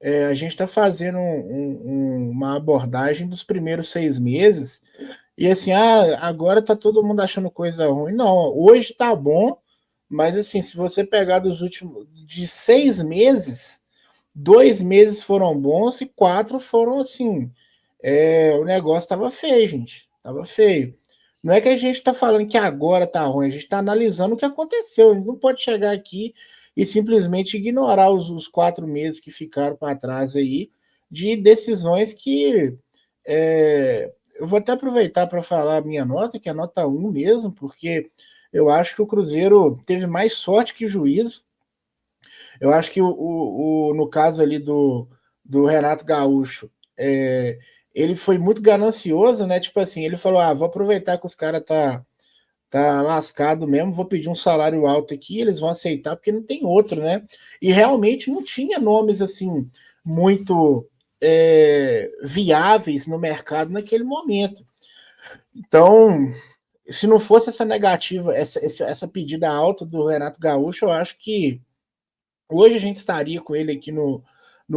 a gente está fazendo uma abordagem dos primeiros 6 meses, e assim, agora tá todo mundo achando coisa ruim. Não, hoje tá bom, mas assim, se você pegar dos últimos de 6 meses, 2 meses foram bons e 4 foram assim. O negócio estava feio, gente. Tava feio. Não é que a gente está falando que agora tá ruim, a gente está analisando o que aconteceu. A gente não pode chegar aqui e simplesmente ignorar os 4 meses que ficaram para trás aí de decisões que. Eu vou até aproveitar para falar a minha nota, que é a nota 1 mesmo, porque eu acho que o Cruzeiro teve mais sorte que juízo. Eu acho que no caso ali do Renato Gaúcho, ele foi muito ganancioso, né? Tipo assim, ele falou: vou aproveitar que os caras tá lascado mesmo, vou pedir um salário alto aqui, eles vão aceitar, porque não tem outro, né? E realmente não tinha nomes assim muito viáveis no mercado naquele momento. Então, se não fosse essa negativa, essa pedida alta do Renato Gaúcho, eu acho que hoje a gente estaria com ele aqui no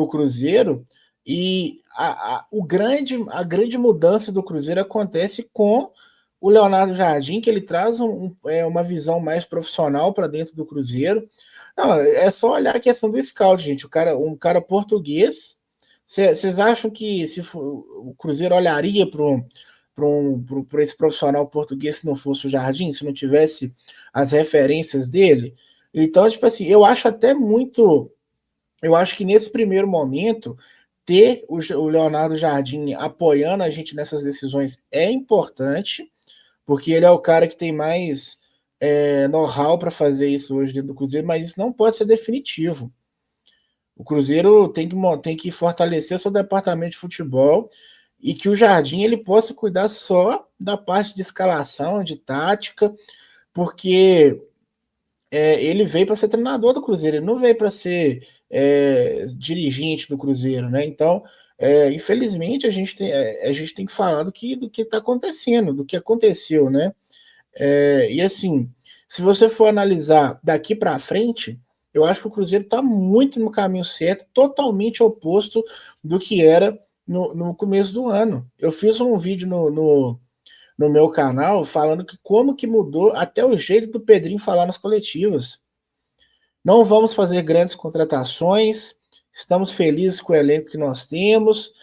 Cruzeiro, e a grande mudança do Cruzeiro acontece com o Leonardo Jardim, que ele traz uma visão mais profissional para dentro do Cruzeiro. Não, é só olhar a questão do scout, gente. Um cara português. Vocês acham que se o Cruzeiro olharia para esse profissional português se não fosse o Jardim, se não tivesse as referências dele? Então, tipo assim, eu acho até muito. Eu acho que nesse primeiro momento, ter o Leonardo Jardim apoiando a gente nessas decisões é importante, porque ele é o cara que tem mais know-how para fazer isso hoje dentro do Cruzeiro, mas isso não pode ser definitivo. O Cruzeiro tem que fortalecer seu departamento de futebol e que o Jardim ele possa cuidar só da parte de escalação, de tática, porque ele veio para ser treinador do Cruzeiro, ele não veio para ser dirigente do Cruzeiro, né? Então, infelizmente, a gente tem que falar do que está acontecendo, do que aconteceu, né? E assim, se você for analisar daqui para frente, eu acho que o Cruzeiro está muito no caminho certo, totalmente oposto do que era no começo do ano. Eu fiz um vídeo no meu canal falando que como que mudou até o jeito do Pedrinho falar nas coletivas. Não vamos fazer grandes contratações, estamos felizes com o elenco que nós temos,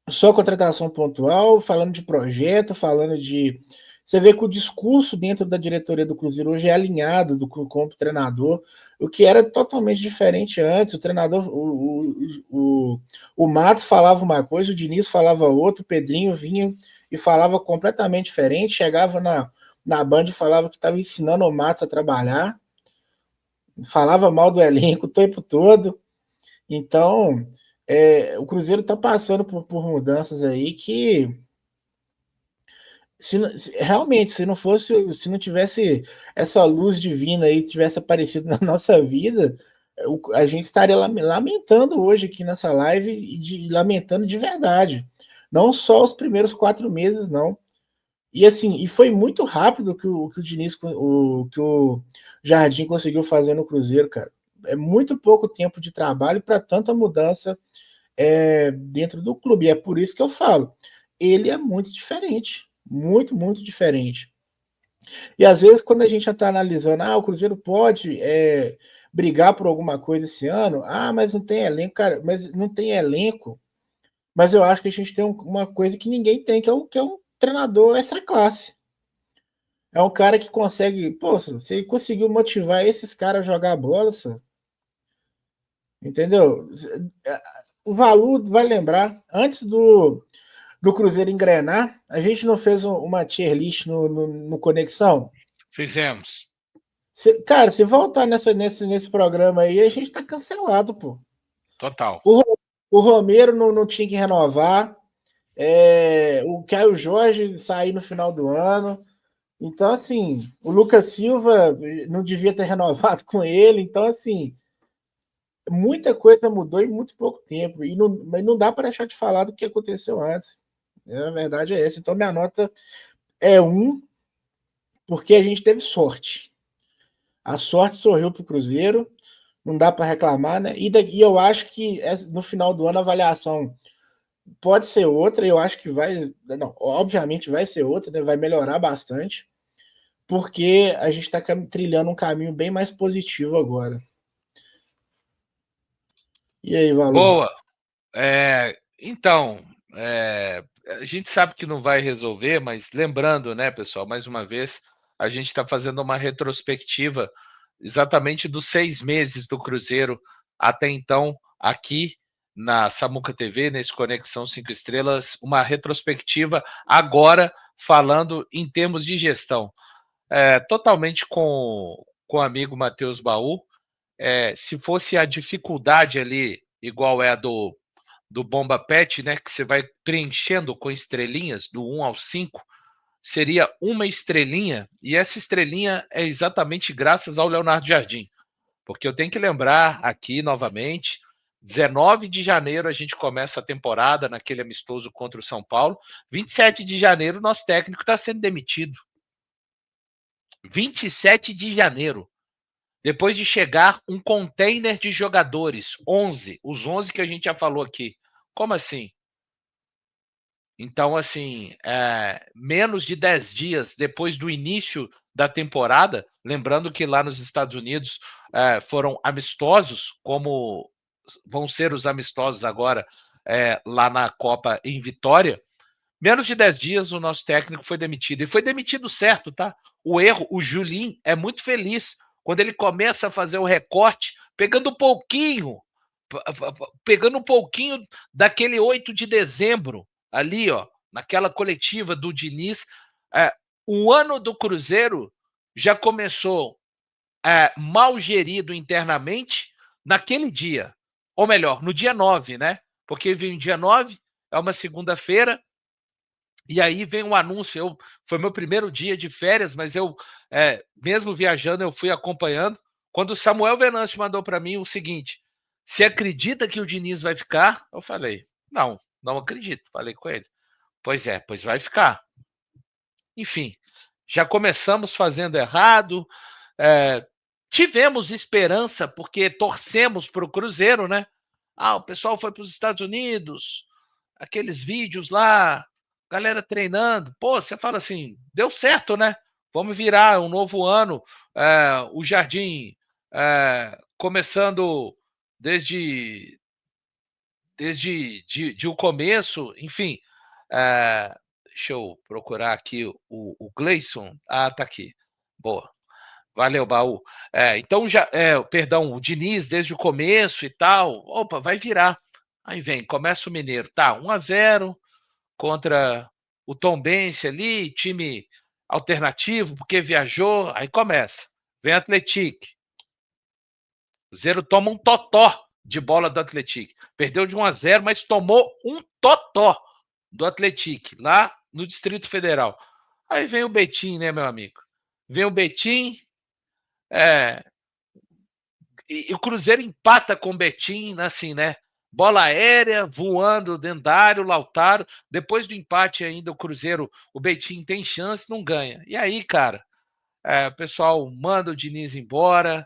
só contratação pontual, falando de projeto, falando de. Você vê que o discurso dentro da diretoria do Cruzeiro hoje é alinhado com o treinador, o que era totalmente diferente antes. O treinador, o Matos falava uma coisa, o Diniz falava outra, o Pedrinho vinha e falava completamente diferente, chegava na Band e falava que estava ensinando o Matos a trabalhar, falava mal do elenco o tempo todo. Então, o Cruzeiro está passando por mudanças aí que, realmente, se não tivesse essa luz divina aí, tivesse aparecido na nossa vida, a gente estaria lamentando hoje aqui nessa live e lamentando de verdade. Não só os primeiros 4 meses, não. E assim, e foi muito rápido que o Diniz, que o Jardim conseguiu fazer no Cruzeiro, cara. É muito pouco tempo de trabalho para tanta mudança dentro do clube. E é por isso que eu falo, ele é muito diferente, muito, muito diferente. E às vezes, quando a gente já está analisando, o Cruzeiro pode brigar por alguma coisa esse ano, mas não tem elenco, cara, mas não tem elenco. Mas eu acho que a gente tem uma coisa que ninguém tem, que é um treinador extra classe. É um cara que consegue, pô, se ele conseguiu motivar esses caras a jogar bola, entendeu? O Valu vai lembrar, antes do Cruzeiro engrenar, a gente não fez uma tier list no Conexão? Fizemos. Cara, se voltar nesse programa aí, a gente tá cancelado, pô. Total. O Romero não tinha que renovar, o Caio Jorge sair no final do ano. Então, assim, o Lucas Silva não devia ter renovado com ele. Então, assim, muita coisa mudou em muito pouco tempo. Mas não dá para deixar de falar do que aconteceu antes. A verdade é essa. Então, minha nota é 1, porque a gente teve sorte. A sorte sorriu para o Cruzeiro. não dá para reclamar, né? E eu acho que no final do ano a avaliação pode ser outra, eu acho que vai, não, obviamente vai ser outra, né? Vai melhorar bastante, porque a gente está trilhando um caminho bem mais positivo agora. E aí, Valor? Boa. Então, a gente sabe que não vai resolver, mas lembrando, né, pessoal, mais uma vez, a gente está fazendo uma retrospectiva exatamente dos 6 meses do Cruzeiro até então, aqui na Samuca TV, nesse Conexão 5 Estrelas, uma retrospectiva agora falando em termos de gestão. Totalmente com o amigo Matheus Baú, se fosse a dificuldade ali, igual é a do Bomba Pet, né, que você vai preenchendo com estrelinhas, do 1 ao 5, seria uma estrelinha, e essa estrelinha é exatamente graças ao Leonardo Jardim, porque eu tenho que lembrar aqui novamente, 19 de janeiro a gente começa a temporada naquele amistoso contra o São Paulo, 27 de janeiro nosso técnico está sendo demitido. 27 de janeiro. Depois de chegar um container de jogadores, 11, os 11 que a gente já falou aqui. Como assim? Então, assim, menos de 10 dias depois do início da temporada, lembrando que lá nos Estados Unidos foram amistosos, como vão ser os amistosos agora lá na Copa em Vitória, menos de 10 dias o nosso técnico foi demitido. E foi demitido certo, tá? O erro, o Julinho é muito feliz quando ele começa a fazer o recorte, pegando um pouquinho daquele 8 de dezembro, ali, ó, naquela coletiva do Diniz. O ano do Cruzeiro já começou mal gerido internamente naquele dia. Ou melhor, no dia 9, né? Porque vem o dia 9, é uma segunda-feira, e aí vem um anúncio. Foi meu primeiro dia de férias, mas mesmo viajando, eu fui acompanhando. Quando o Samuel Venâncio mandou para mim o seguinte: você acredita que o Diniz vai ficar? Eu falei: não, não acredito. Falei com ele: pois é, pois vai ficar. Enfim, já começamos fazendo errado. Tivemos esperança porque torcemos para o Cruzeiro, né? O pessoal foi para os Estados Unidos, aqueles vídeos lá, galera treinando. Pô, você fala assim, deu certo, né? Vamos virar um novo ano. O Jardim começando desde o começo, enfim. Deixa eu procurar aqui o Gleison. Tá aqui. Boa. Valeu, Baú. Então, perdão, o Diniz desde o começo e tal. Opa, vai virar. Aí vem, começa o Mineiro. Tá, 1-0 contra o Tombense ali, time alternativo, porque viajou. Aí começa. Vem Atlético. O Zero toma um totó de bola do Atlético. Perdeu de 1-0, mas tomou um totó do Atlético, lá no Distrito Federal. Aí vem o Betim, né, meu amigo? Vem o Betim, e o Cruzeiro empata com o Betim, assim, né? Bola aérea, voando dentro da área, o Lautaro. Depois do empate ainda, o Betim tem chance, não ganha. E aí, cara, o pessoal manda o Diniz embora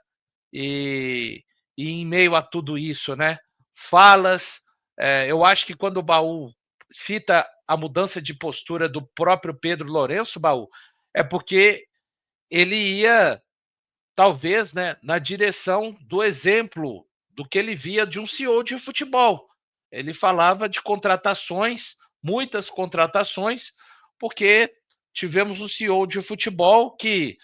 e em meio a tudo isso, né? Falas. Eu acho que quando o Baú cita a mudança de postura do próprio Pedro Lourenço, Baú, é porque ele ia talvez, né, na direção do exemplo do que ele via de um CEO de futebol. Ele falava de contratações, muitas contratações, porque tivemos um CEO de futebol que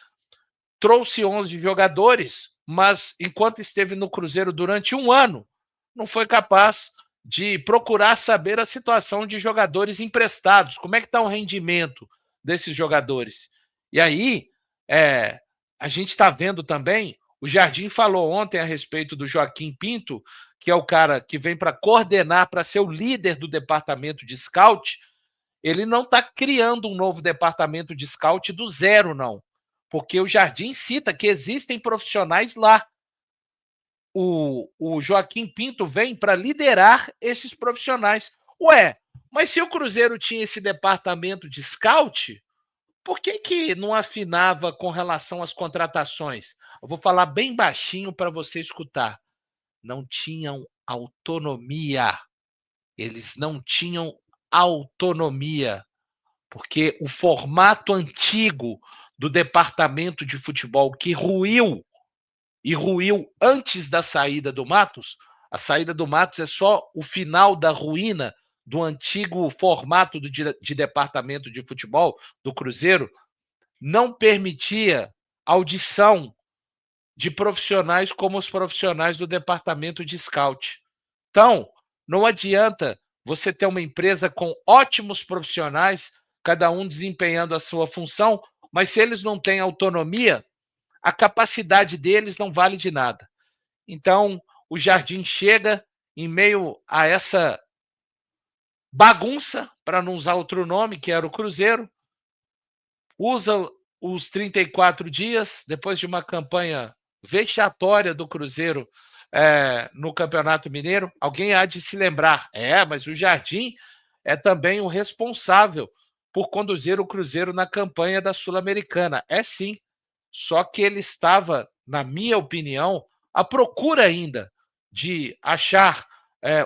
trouxe 11 jogadores, mas enquanto esteve no Cruzeiro durante um ano, não foi capaz de procurar saber a situação de jogadores emprestados, como é que está o rendimento desses jogadores. E aí, a gente está vendo também, o Jardim falou ontem a respeito do Joaquim Pinto, que é o cara que vem para coordenar, para ser o líder do departamento de scout. Ele não está criando um novo departamento de scout do zero, não. Porque o Jardim cita que existem profissionais lá. O Joaquim Pinto vem para liderar esses profissionais. Ué, mas se o Cruzeiro tinha esse departamento de scout, por que não afinava com relação às contratações? Eu vou falar bem baixinho para você escutar. não tinham autonomia. Eles não tinham autonomia, porque o formato antigo do departamento de futebol que ruiu antes da saída do Matos. A saída do Matos é só o final da ruína do antigo formato de departamento de futebol do Cruzeiro. Não permitia audição de profissionais como os profissionais do departamento de scout. Então, não adianta você ter uma empresa com ótimos profissionais, cada um desempenhando a sua função, mas se eles não têm autonomia, a capacidade deles não vale de nada. Então, o Jardim chega em meio a essa bagunça, para não usar outro nome, que era o Cruzeiro, usa os 34 dias, depois de uma campanha vexatória do Cruzeiro no Campeonato Mineiro. Alguém há de se lembrar, mas o Jardim é também o responsável por conduzir o Cruzeiro na campanha da Sul-Americana. É sim, só que ele estava, na minha opinião, à procura ainda de achar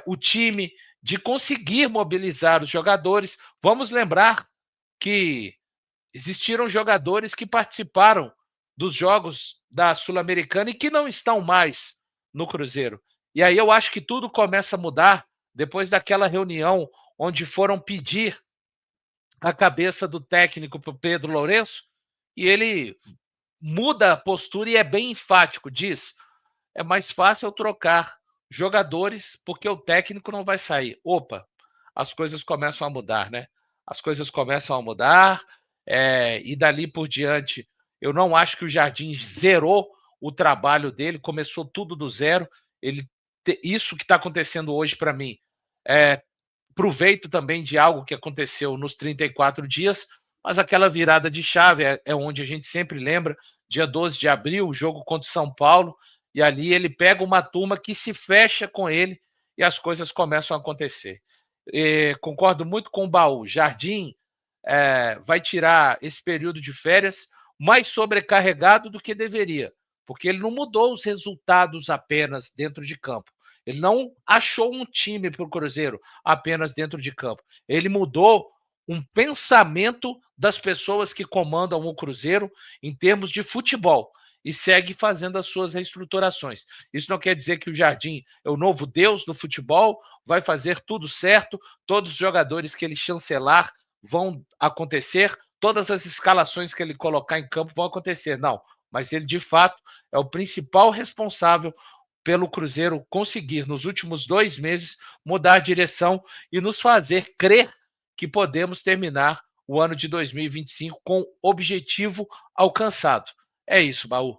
o time, de conseguir mobilizar os jogadores. Vamos lembrar que existiram jogadores que participaram dos jogos da Sul-Americana e que não estão mais no Cruzeiro. E aí eu acho que tudo começa a mudar depois daquela reunião onde foram pedir a cabeça do técnico para o Pedro Lourenço e ele muda a postura e é bem enfático, diz: é mais fácil eu trocar jogadores porque o técnico não vai sair. Opa, as coisas começam a mudar, né? As coisas começam a mudar, e dali por diante, eu não acho que o Jardim zerou o trabalho dele, começou tudo do zero. Isso que está acontecendo hoje para mim é proveito também de algo que aconteceu nos 34 dias, mas aquela virada de chave é onde a gente sempre lembra, dia 12 de abril, o jogo contra o São Paulo, e ali ele pega uma turma que se fecha com ele e as coisas começam a acontecer. Concordo muito com o Baú. Jardim vai tirar esse período de férias mais sobrecarregado do que deveria, porque ele não mudou os resultados apenas dentro de campo. Ele não achou um time para o Cruzeiro apenas dentro de campo. Ele mudou um pensamento das pessoas que comandam o Cruzeiro em termos de futebol e segue fazendo as suas reestruturações. Isso não quer dizer que o Jardim é o novo deus do futebol, vai fazer tudo certo, todos os jogadores que ele chancelar vão acontecer, todas as escalações que ele colocar em campo vão acontecer. Não, mas ele de fato é o principal responsável pelo Cruzeiro conseguir, nos últimos 2 meses, mudar a direção e nos fazer crer que podemos terminar o ano de 2025 com objetivo alcançado. É isso, Baú.